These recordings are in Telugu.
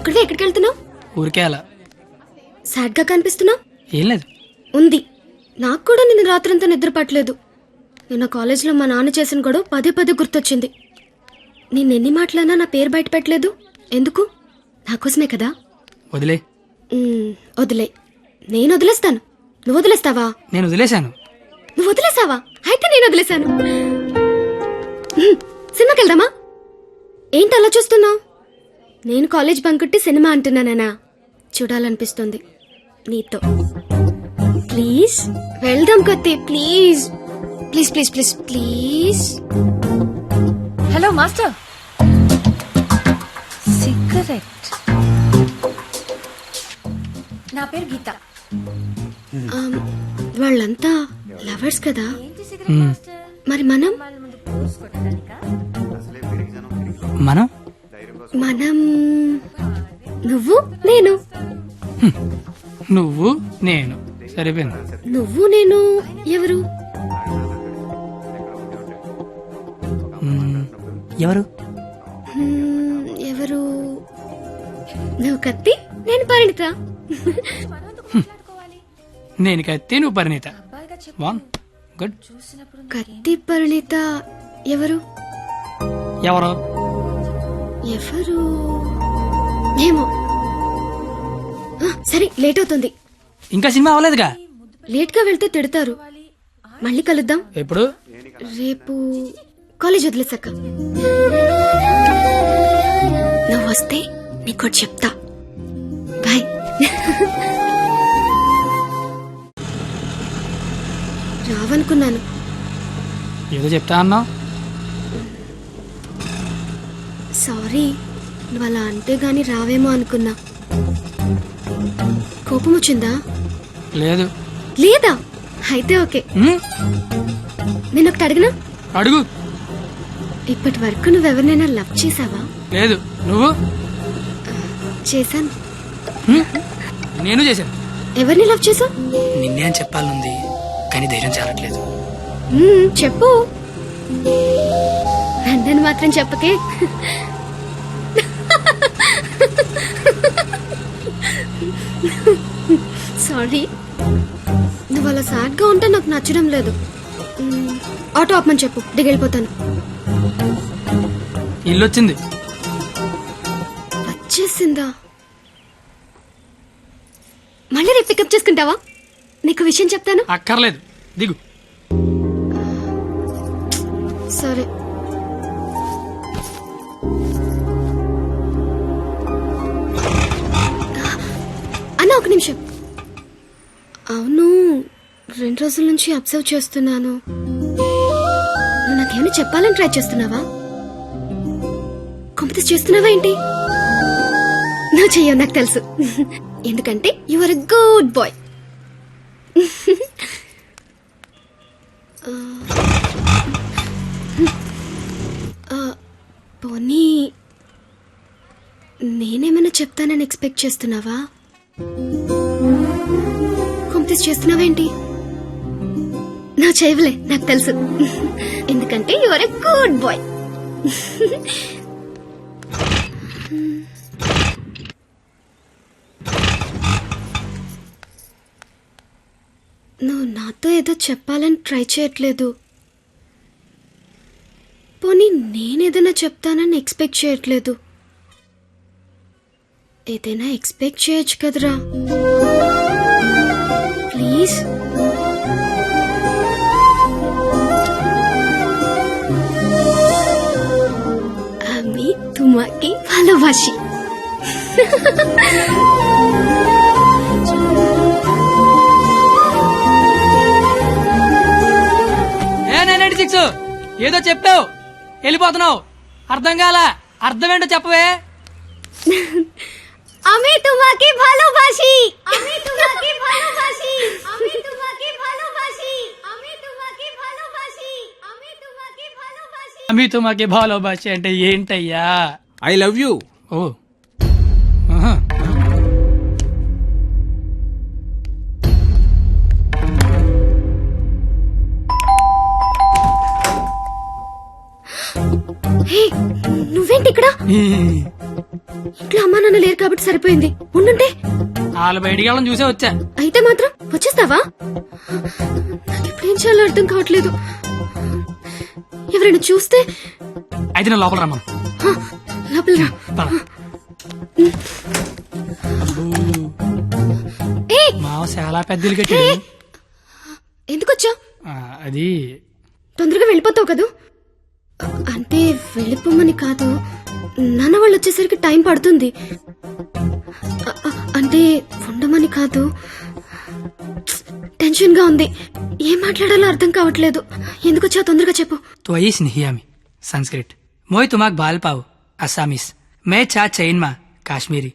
ఒక్కడే ఎక్కడికి వెళ్తున్నావు? ఊరికే అలా. సాడ్ గా కనిపిస్తున్నావు. ఏం లేదు. ఉంది. నాకు కూడా నిన్న రాత్రంతా నిద్ర పట్టలేదు. నిన్న కాలేజ్లో మా నాన్న చేసిన గొడవ పదే పదే గుర్తొచ్చింది. నిన్నెన్ని మాటలన్నా నా పేరు బయట పెట్టలేదు. ఎందుకు? నాకోసమే కదా. వదిలే. వదిలే. నేను వదిలేస్తాను. నువ్వు వదిలేస్తావా? నేను వదిలేశాను. నువ్వు వదిలేసావా? అయితే నేను వదిలేశాను. సినిమాకి వెళ్దామా? ఏంటి అలా చూస్తున్నావు? నేను కాలేజ్ బంకొట్టి సినిమా అంటున్నానా? చూడాలనిపిస్తుంది నీతో. ప్లీజ్ వెళ్దాం కత్తి. Please please please please please. Hello master. Cigarette. నా పేరు గీత. వాళ్ళంతా లవర్స్ కదా. మరి మనం మనం మనం నువ్వు నేను. నువ్వు నేను సరిపోయింది. నువ్వు నేను ఎవరు? ఎవరు? ఎవరు? నువ్వు కత్తి, నేను పరిణిత. నేను కత్తి, నువ్వు పరిణీత. One good. కత్తి పరిణిత ఎవరు? ఎవరు? ఎవరు ఏమో. సరే, లేట్ అవుతుంది. ఇంకా సినిమా అవ్వలేదుగా. లేట్ గా వెళ్తే తిడతారు. మళ్ళీ కలుద్దాం. ఎప్పుడు? రేపు కాలేజ్ వదిలేసాక. నువ్వు వస్తే నీకు చెప్తా. బాయ్. రావనుకున్నాను. ఏదో చెప్తా అన్నావు. సారీ, నువ్వు అలా అంటే గాని రావేమో అనుకున్నా. కోపం వచ్చిందా? లేదు. లేదా? అయితే ఓకే. నేను ఒకటి అడిగినా? అడుగు. ఇప్పటి వరకు నువ్వెవరినైనా లవ్ చేసావా? లేదు. నువ్వు? చేశాను. నేను చేశాను. ఎవరిని లవ్ చేసావు? నిన్నే అని చెప్పాలనుంది, కానీ ధైర్యం చాలట్లేదు. చెప్పు. నన్ను మాత్రం చెప్పకే. సారీ. నువ్వు అలా సాడ్ గా ఉంటే నాకు నచ్చడం లేదు. ఆటో ఆపమని చెప్పు, దిగెళ్ళిపోతాను. ఇల్లు వచ్చింది. వచ్చేసిందా? మళ్ళీ రేపు పికప్ చేసుకుంటావా? నీకు విషయం చెప్తాను. అక్కర్లేదు, దిగు. సరే. అన్న, ఒక నిమిషం. అవును, 2 రోజుల నుంచి అబ్జర్వ్ చేస్తున్నాను. నువ్వు నాకేమైనా చెప్పాలని ట్రై చేస్తున్నావా? కాంపిటీస్ చేస్తున్నావా ఏంటి? నువ్వు చెయ్యవు, నాకు తెలుసు. ఎందుకంటే you are a good boy. పోనీ నేనేమైనా చెప్తానని ఎక్స్పెక్ట్ చేస్తున్నావా? కాంపిటీస్ చేస్తున్నావా ఏంటి? నువ్వు చేయవులే, నాకు తెలుసు. ఎందుకంటే you are a good boy. నువ్వు నాతో ఏదో చెప్పాలని ట్రై చేయట్లేదు. పోనీ నేనేదైనా చెప్తానని ఎక్స్పెక్ట్ చేయట్లేదు. ఏదైనా ఎక్స్పెక్ట్ చేయొచ్చు కదరా. ప్లీజ్. আমি তোমাকে ভালোবাসি. ఏదో చెప్పావు, వెళ్ళిపోతున్నావు. అర్థం కాల. అర్థం ఏంటో చెప్పవే. আমি তোমাকে ভালোবাসি. আমি তোমাকে ভালোবাসি. আমি তোমাকে ভালোবাসি. আমি তোমাকে ভালোবাসি. আমি তোমাকে ভালোবাসি. అమి తుమాకి భాలోబాష అంటే ఏంటయ్యా? I love you. ఓ. ఆహా. హే, నువ్వేంటి ఇక్కడ? ఇంట్లో అమ్మా నాన్న లేరు కాబట్టి సరిపోయింది. ఉండుంటే వాళ్ళు బయటికి వెళ్ళడం చూసే వచ్చా. అయితే మాత్రం వచ్చేస్తావా? నాకు ఇప్పుడేం చేయాలో అర్థం కావట్లేదు. ఎవరైనా చూస్తే అయితే నేను లోపల రమ్మను. హ, లోపల రా. పద. ఏయ్, మావ చాలా పెద్దలు కట్టాడు. ఎందుకు వచ్చావు? అది తొందరగా వెళ్ళిపోతావు కదూ? అంటే వెళ్ళిపోమని కాదు, నాన్న వాళ్ళు వచ్చేసరికి టైం పడుతుంది. అంటే ఉండమని కాదు, టెన్షన్ గా ఉంది. ఏం మాట్లాడాలో అర్థం కావట్లేదు. ఎందుకు వచ్చావు తొందరగా చెప్పు. तो आई स्नेहियामी संस्कृत मोय तुमाक बाल पाव असामीस मैं चा चैन मा काश्मीरी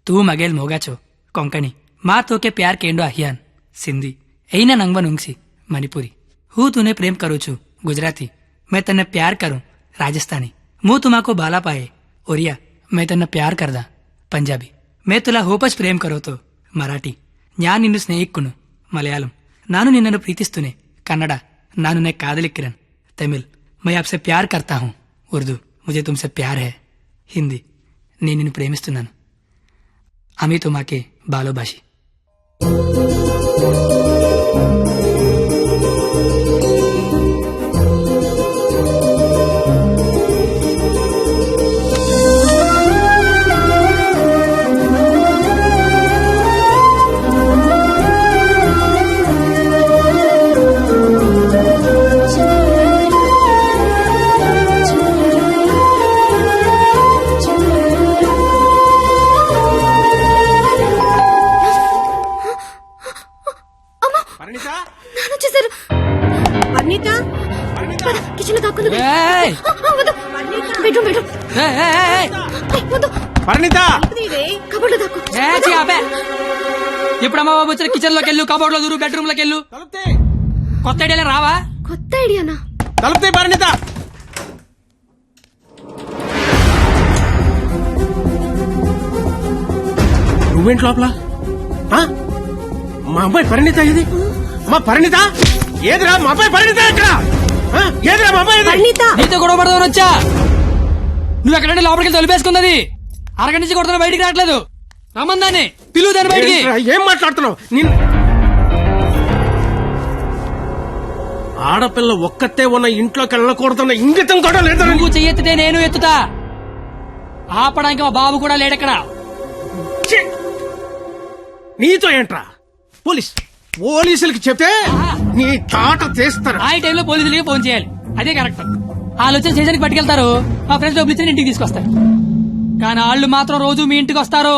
तू मगेल मोगाचो कोंकणी माँ तो के प्यार केंडो अहियान सिंधी ऐना नंगवन उंगसी मणिपुरी हूँ तूने प्रेम करू छू गुजराती मैं तन्ने प्यार करूं राजस्थानी मुँह तुमाको बाला पाए ओरिया मैं तन्ने प्यार करदा पंजाबी मैं तुला होपच प्रेम करो तो मराठी न्या निन्नु स्नेहिक्कुनु मलयालम नानु निन्ननु प्रीतिस्तुने कन्नड नानु ने कादलिक्किरन तमिल मैं आपसे प्यार करता हूँ उर्दू मुझे तुमसे प्यार है हिंदी నేను నిన్ను ప్రేమిస్తున్నాను ఆమె తుమాకే బాలోబాషి నాన్న వచ్చేసారు. పద, కిచెన్ లో దాక్కుందాం. ఏయ్! వద్దు. Bedroom bedroom. ఏయ్, వద్దు. కబోర్డ్ లో దాక్కు. ఇప్పుడు అమ్మ బాబు వచ్చిన కిచెన్ లోకి వెళ్ళు, కబోర్డ్ లో దూరు, బెడ్రూమ్ లోకి వెళ్ళు. కొత్త ఐడియా రావా? కొత్త ఐడియానా? తలుపుతే పరిణిత నువ్వేంటి లోపల ఆ? మా అమ్మాయి పరిణిత ఇది మా పరిణిత ఏదిరా మా అమ్మాయి పరిణిత ఎక్కడ ఆ? ఏదిరా మా అమ్మాయి ఇది? నీతో గొడవ పడదామని వచ్చా. నువ్వు ఎక్కడంటే లోపలికి తొలిపేసుకున్నది. అరగంట నుంచి కొడుతున్నా, బయటికి రావట్లేదు. రమ్మందాన్ని పిలువు దాన్ని బయటికి. ఏంట్రా, ఏం మాట్లాడుతున్నావు ఆడపిల్ల ఒక్కతే ఉన్న ఇంట్లోకి వెళ్ళకూడదన్న ఇంగితం కూడా లేదా నువ్వు చెయ్యెత్తితే నేను ఎత్తుతా. ఆపడానికి మా బాబు కూడా లేడెక్కడ. ఛీ! నీతో ఏంట్రా పోలీసులకి చెప్తే నీ తాట తీస్తారు. ఆ టైంలో పోలీసులకి ఫోన్ చేయాలి. అదే కరెక్ట్. ఆలోచన స్టేషన్కి పట్టుకెళ్తారు, మా ఫ్రెండ్స్ డబ్బులు ఇచ్చి ఇంటికి తీసుకొస్తారు. కానీ వాళ్ళు మాత్రం రోజు మీ ఇంటికి వస్తారు.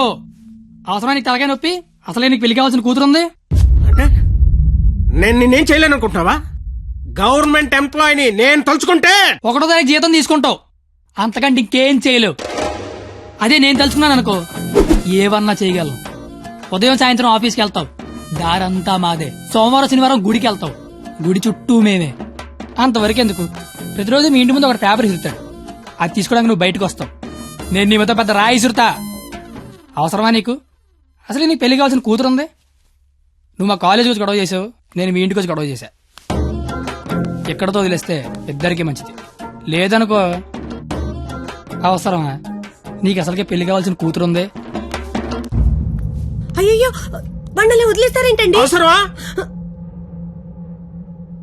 అవసరానికి తలకాయ నొప్పి. అసలే నీకు పెళ్లి కావాల్సిన కూతురుంది. అంటే నేను నిన్నేం చేయలేను అనుకుంటున్నావా? గవర్నమెంట్ ఎంప్లాయీని నేను తలుచుకుంటే 1వ తారీఖు జీతం తీసుకుంటావు. అంతకంటే ఇంకేం చేయలేవు. అదే నేను తలుచుకున్నాను అనుకో, ఏవన్నా చేయగలను. ఉదయం సాయంత్రం ఆఫీస్కి వెళ్తావు, దారంతా మాదే. సోమవారం శనివారం గుడికి వెళ్తావు, గుడి చుట్టూ మేమే. అంతవరకెందుకు, ప్రతిరోజు మీ ఇంటి ముందు ఒక పేపర్ ఇసురుతాడు. అది తీసుకోవడానికి నువ్వు బయటకు వస్తావు. నేను నీ మీద పెద్ద రాయి ఇసురుతా. అవసరమా నీకు? అసలు నీకు పెళ్లి కావాల్సిన కూతురుంది. నువ్వు మా కాలేజీ వచ్చి గొడవ చేసావు, నేను మీ ఇంటికి వచ్చి గొడవ చేశా. ఎక్కడితో వదిలేస్తే ఇద్దరికీ మంచిది. లేదనుకో, అవసరమా? నీకు అసలుకే పెళ్లి కావాల్సిన కూతురుంది. అయ్యో బండలే వదిలేస్తారేంటండి? అవసరమా?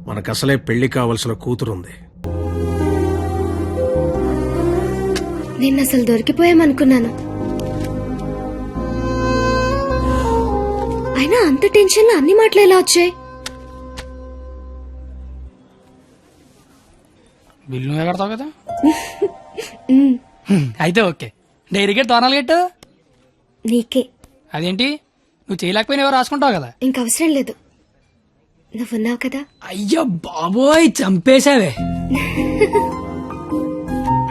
మనకు అసలే పెళ్లి కావలసిన కూతురుంది. నేను అసలు దొరికిపోయామనుకున్నాను. అయినా అంత టెన్షన్ లో అన్ని మాటలు ఎలా వచ్చాయి? బిల్లు నువ్వే కడతావు కదా. అయితే ఓకే. డైరీకి తోనాలు కట్టు. నీకే. అదేంటి, నువ్వు చేయలేకపోయినా ఎవరు రాసుకుంటావు కదా. ఇంక అవసరం లేదు, నువ్వున్నావు కదా. అయ్యో బాబోయ్, చంపేశావే.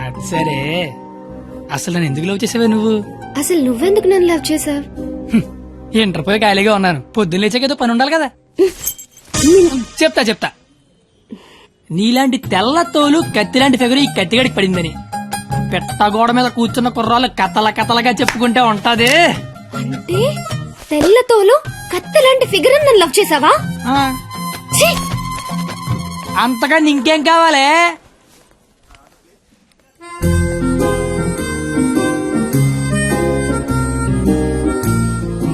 అది సరే, అసలు నన్ను ఎందుకు లవ్ చేసావే నువ్వు? అసలు నువ్వెందుకు నన్ను లవ్ చేసావు? ఇంటర్ పోయి ఖాళీగా ఉన్నాను, పొద్దున్న లేచాకేదో పని ఉండాలి కదా. చెప్తా. నీలాంటి తెల్ల తోలు కత్తిలాంటి ఫిగర్ ఈ కత్తిగడికి పడిందని పెట్టగోడ మీద కూర్చున్న కుర్రాళ్ళు కథలగా చెప్పుకుంటే ఉంటది. అంటే తెల్లతోలు కత్తిలాంటి ఫిగర్ నన్ను లవ్ చేసావా? ఛీ! అంతగా ఇంకేం కావాలే?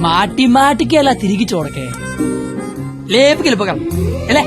మాటి మాటికి అలా తిరిగి చూడకే లేపుకెళ్ళిపోగలం ఎలా